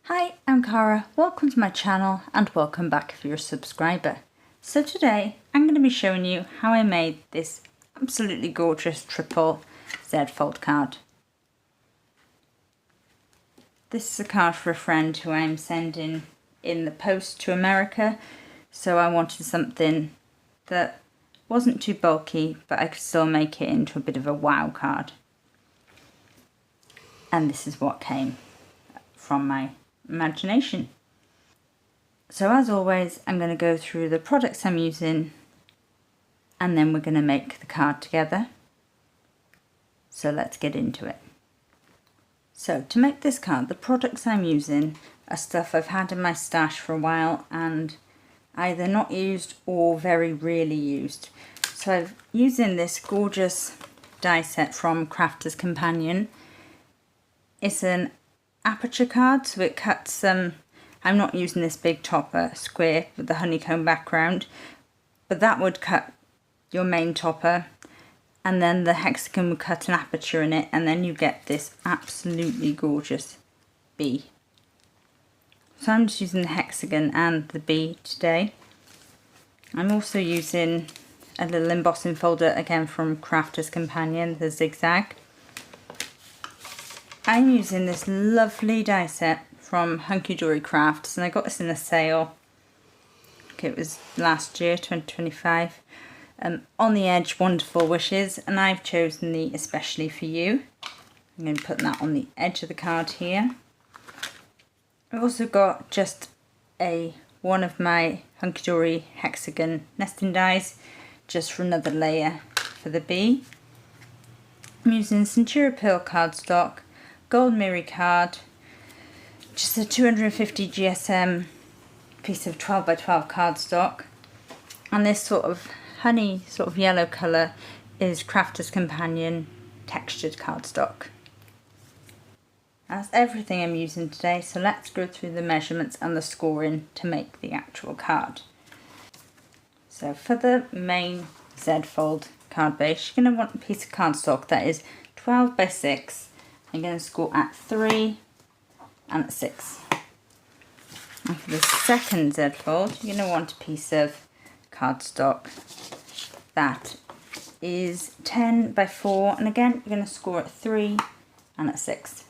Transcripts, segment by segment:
Hi, I'm Cara. Welcome to my channel and welcome back if you're a subscriber. So today I'm going to be showing you how I made this absolutely gorgeous triple Z fold card. This is a card for a friend who I'm sending in the post to America, so I wanted something that wasn't too bulky but I could still make it into a bit of a wow card. And this is what came from my imagination. So as always, I'm going to go through the products I'm using and then we're going to make the card together. So let's get into it. So to make this card, the products I'm using are stuff I've had in my stash for a while and either not used or very rarely used. So I'm using this gorgeous die set from Crafter's Companion. It's an aperture card, so it cuts I'm not using this big topper square with the honeycomb background, but that would cut your main topper and then the hexagon would cut an aperture in it and then you get this absolutely gorgeous bee. So I'm just using the hexagon and the bee today. I'm also using a little embossing folder again from Crafter's Companion, the zigzag. I'm using this lovely die set from Hunky Dory Crafts and I got this in a sale. It was last year, 2025. On the edge, Wonderful Wishes, and I've chosen the Especially For You. I'm going to put that on the edge of the card here. I've also got just one of my Hunky Dory hexagon nesting dies, just for another layer for the bee. I'm using Centura Pearl cardstock, Gold Miri card, just a 250 GSM piece of 12 by 12 cardstock, and this sort of honey sort of yellow colour is Crafter's Companion textured cardstock. That's everything I'm using today, so let's go through the measurements and the scoring to make the actual card. So for the main Z fold card base, you're going to want a piece of cardstock that is 12 by 6. I'm going to score at 3 and at 6. And for the second Z fold, you're going to want a piece of cardstock that is 10 by 4, and again you're going to score at 3 and at 6.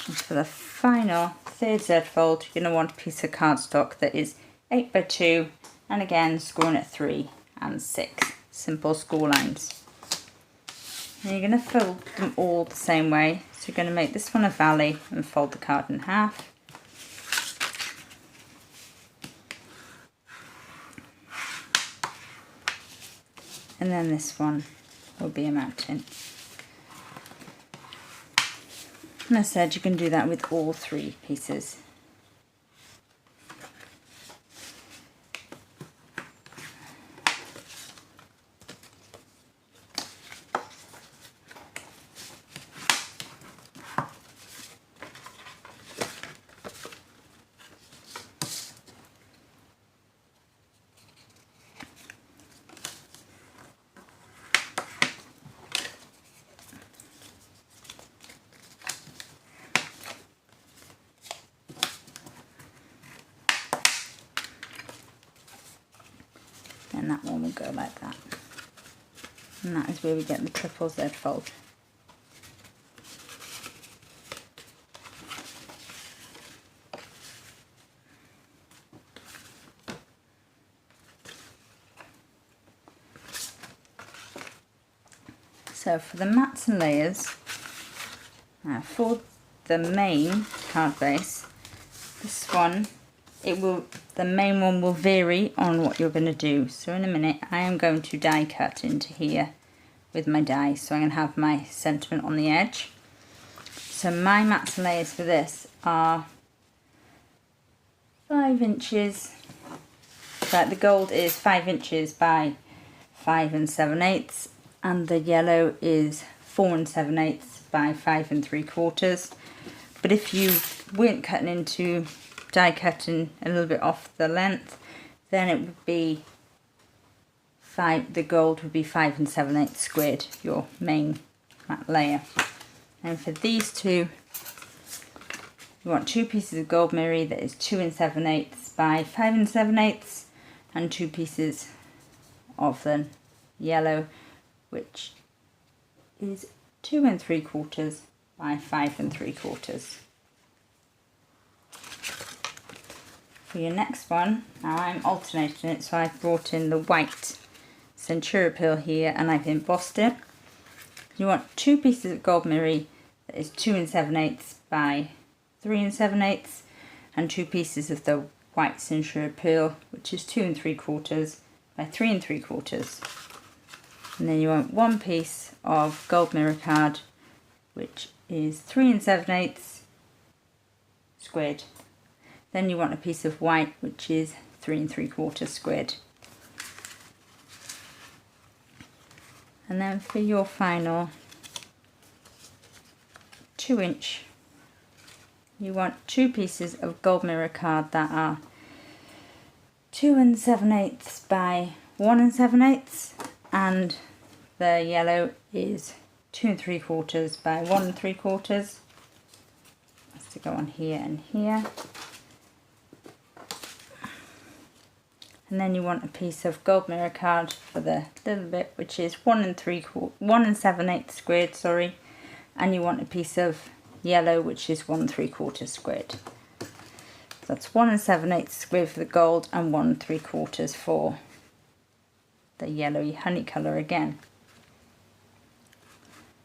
And for the final third Z fold, you're going to want a piece of cardstock that is 8 by 2, and again scoring at 3 and 6. Simple score lines. And you're going to fold them all the same way. So you're going to make this one a valley and fold the card in half. And then this one will be a mountain. And as I said, you can do that with all 3 pieces. And that one will go like that. And that is where we get the triple Z fold. So for the mats and layers, for the main card base, this one, the main one will vary on what you're going to do. So in a minute I am going to die cut into here with my die. So I'm going to have my sentiment on the edge. So my mats and layers for this are 5 inches. But the gold is 5 inches by 5 7/8, and the yellow is 4 7/8 by 5 3/4. But if you weren't cutting into die cutting a little bit off the length, then it would be the gold would be 5 7/8 squared, your main matte layer. And for these two, You want 2 pieces of gold mirror that is 2 7/8 by 5 7/8, and 2 pieces of the yellow, which is 2 3/4 by 5 3/4. For your next one, now I'm alternating it, so I've brought in the white Centura Pearl here and I've embossed it. You want 2 pieces of gold mirror that is 2 7/8 by 3 7/8, and 2 pieces of the white Centura Pearl, which is 2 3/4 by 3 3/4. And then you want 1 piece of gold mirror card, which is 3 7/8 squared. Then you want a piece of white, which is 3 3/4 squared. And then for your final 2-inch, you want 2 pieces of gold mirror card that are 2 7/8 by 1 7/8, and the yellow is 2 3/4 by 1 3/4. That's to go on here and here. And then you want a piece of gold mirror card for the little bit, which is 1 7/8 squared, sorry, and you want a piece of yellow, which is 1 3/4 squared. So that's 1 7/8 squared for the gold and 1 3/4 for the yellowy honey colour again.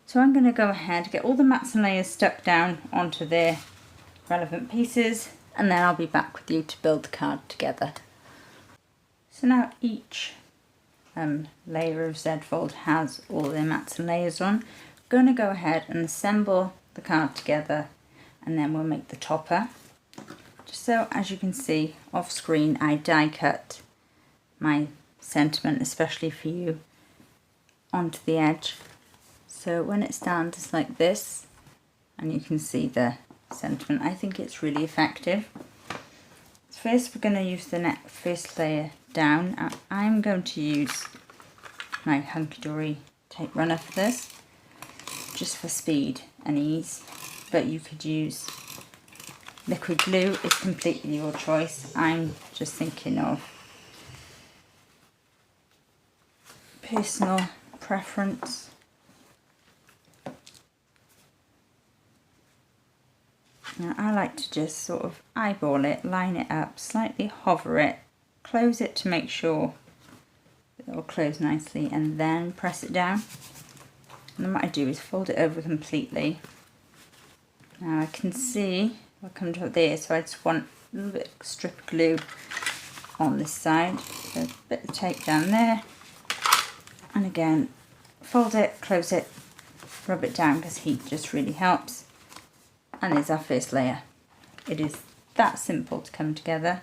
So I'm going to go ahead, get all the mats and layers stuck down onto their relevant pieces, and then I'll be back with you to build the card together. So now each layer of Z-fold has all their mats and layers on. I'm going to go ahead and assemble the card together, and then we'll make the topper. Just so, as you can see off screen, I die cut my sentiment, especially for you, onto the edge. So when it stands like this, and you can see the sentiment, I think it's really effective. First we're going to use the first layer down. I'm going to use my Hunky Dory tape runner for this, just for speed and ease, but you could use liquid glue, it's completely your choice. I'm just thinking of personal preference. Now I like to just sort of eyeball it, line it up, slightly hover it, close it to make sure it will close nicely, and then press it down. And then what I do is fold it over completely. Now I can see I'll come to there, so I just want a little bit of strip of glue on this side. So a bit of tape down there, and again fold it, close it, rub it down because heat just really helps. And there's our first layer. It is that simple to come together,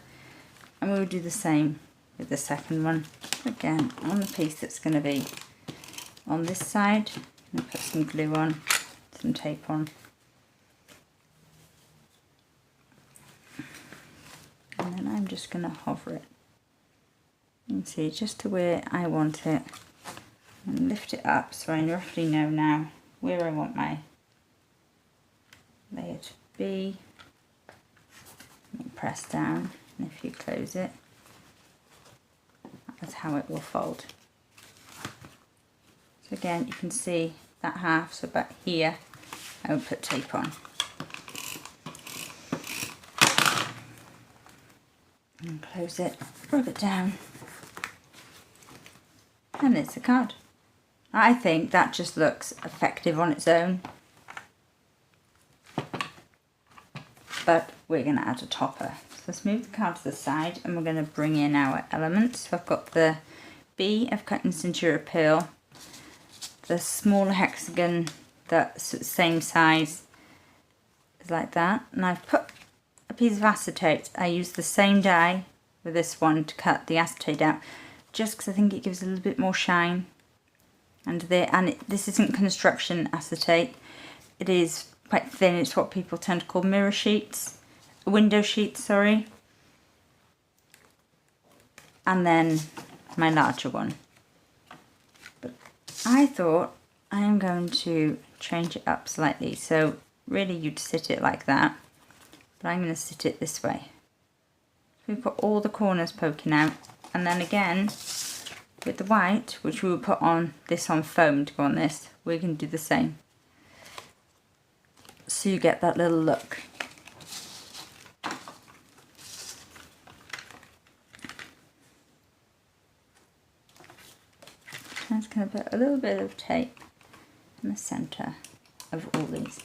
and we will do the same with the second one. Again, on the piece that's going to be on this side, and put some glue on, some tape on, and then I'm just going to hover it, you can see, just to where I want it, and lift it up so I roughly know now where I want my layer to be. And press down, and if you close it, that's how it will fold. So again, you can see that half, so about here I will put tape on. And close it, rub it down, and it's a card. I think that just looks effective on its own, but we're going to add a topper. So let's move the card to the side, and we're going to bring in our elements. So I've got the B of cut in Centura Pearl, the smaller hexagon that's the same size is like that, and I've put a piece of acetate. I use the same die with this one to cut the acetate out, just because I think it gives a little bit more shine. And this isn't construction acetate, it is quite thin. It's what people tend to call mirror sheets, window sheets, sorry. And then my larger one. But I thought I am going to change it up slightly. So really you'd sit it like that, but I'm going to sit it this way. We've got all the corners poking out, and then again with the white, which we will put on this on foam to go on this, we're going to do the same. So you get that little look. I'm just going to put a little bit of tape in the centre of all these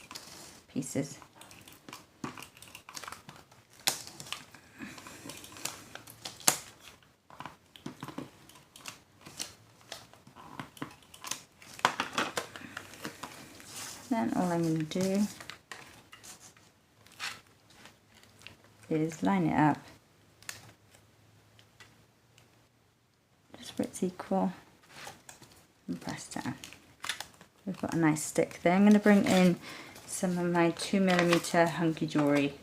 pieces. Then all I'm going to do is line it up just where it's equal and press down. We've got a nice stick there. I'm going to bring in some of my 2mm Hunky Dory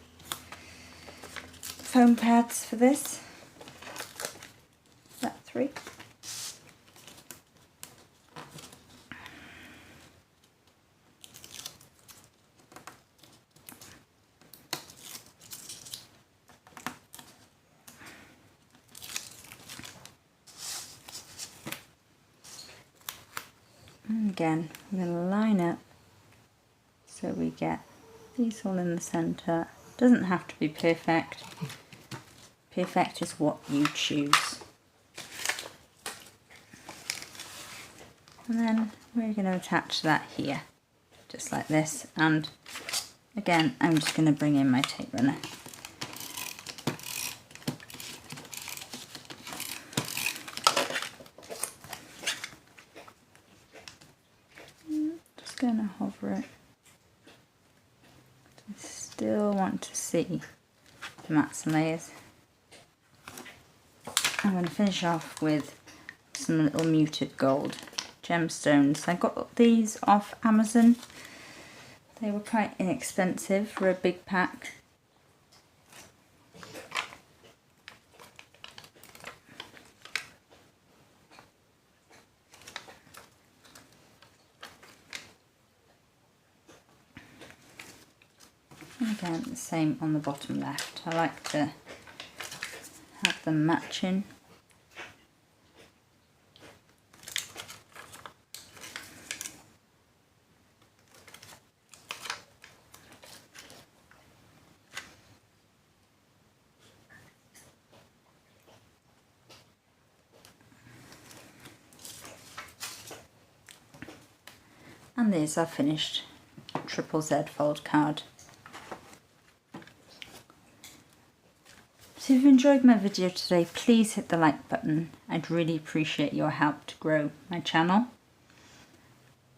foam pads for this. Is that 3? And again, I'm going to line up so we get these all in the centre. Doesn't have to be perfect. Perfect is what you choose. And then we're going to attach that here, just like this. And again, I'm just going to bring in my tape runner. Going to hover it. I still want to see the mats and layers. I'm going to finish off with some little muted gold gemstones. I got these off Amazon. They were quite inexpensive for a big pack. And again, the same on the bottom left. I like to have them matching. And there's our finished Triple Z fold card. So if you enjoyed my video today, please hit the like button. I'd really appreciate your help to grow my channel.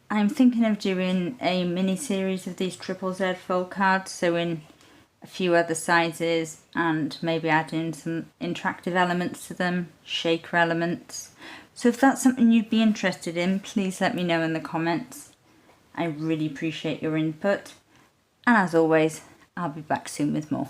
I'm thinking of doing a mini series of these Triple Z fold cards, so in a few other sizes, and maybe adding some interactive elements to them, shaker elements. So if that's something you'd be interested in, please let me know in the comments. I really appreciate your input. And as always, I'll be back soon with more.